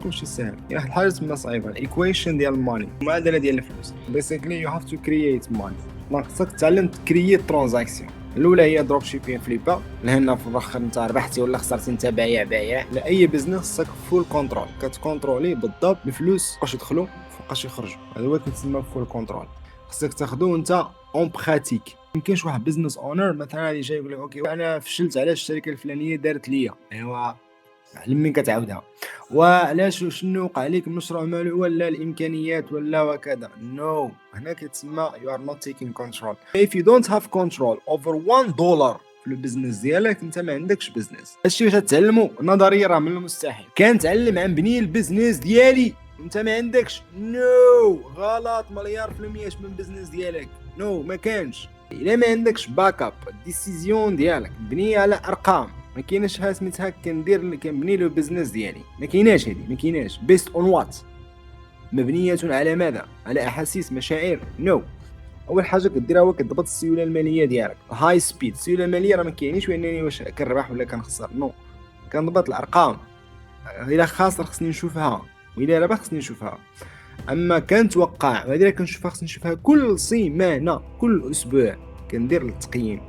كلشي ساهل. واحد الحاجه تما صعيبه، الايكويشن ديال الماني، المعادله ديال الفلوس. بيسيكلي يو هاف تو كرييت ماني. دونك خصك تعلم تكرييت ترانزاكسيون. الاولى هي دروب شيبين فليبا، لهنا في الاخر انت ربحتي ولا خسرتي انت بايع. لاي بزنس خصك فول كونترول، كتكونترولي بالضبط الفلوس فوقاش يدخلوا فوقاش يخرجوا. هذا هو كيتسمى فول كونترول. خصك تاخذو انت اون براتيك. يمكنش واحد بزنس اونر مثلا اللي جاي يقول لك اوكي انا فشلت على الشركه الفلانيه دارت ليا، ايوا لمين كتعاودها، وعلاش شنو وقع لك المشروع مالو ولا الامكانيات ولا وكذا. نو هنا كتسمى you are not taking control. if you don't have control over $1 في البزنس ديالك انت ما عندكش بزنس. هادشي اللي تتعلمو نظريا راه من المستحيل كنتعلم عن بني البزنس ديالي انت ما عندكش. نو غلط مليار في المية من البزنس ديالك. نو ما كانش. الا ما عندكش باك اب الديسيزيون ديالك بنيه على ارقام، ما كايناش حاجه سميتها كنبني له بزنس ديالي. ما كايناش هذه، ما كايناش. بيست اون وات؟ مبنيه على ماذا؟ على احاسيس، مشاعر. نو اول حاجه كديرها هو كتضبط السيوله الماليه ديالك. هاي سبيد. السيوله الماليه راه ما كاينينش بانني واش كنربح ولا كنخسر. نو كنضبط الارقام. الا خاسر خصني نشوفها، والا ربح خصني نشوفها. اما كنتوقع وهذه اللي كنشوفها خصني نشوفها كل سيمانه، كل اسبوع كندير التقييم.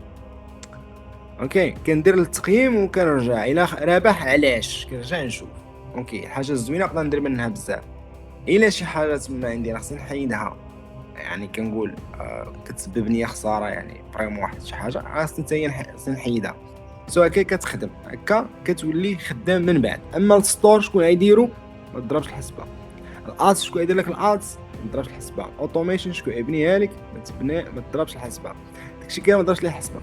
اوكي كندير التقييم وكنرجع الى رابح علاش كنرجع نشوف. اوكي الحاجه الزوينه نقدر ندير منها بزاف. الا شي حاجه تما عندي خصني نحيدها، يعني كنقول كتسبب لي خساره، يعني فريمون واحد شي حاجه خصني نحيدها. سواء كتخدم هكا كتولي خدام من بعد. اما الستور شكون غيديرو؟ ما تضربش الحسبه. الادس شكون يدير لك الادس؟ ما تضربش الحسبه. اوتوميشن شكون يبنيها لك؟ ما تضربش الحسبه. داكشي كامل ما تضربش ليه الحسبه.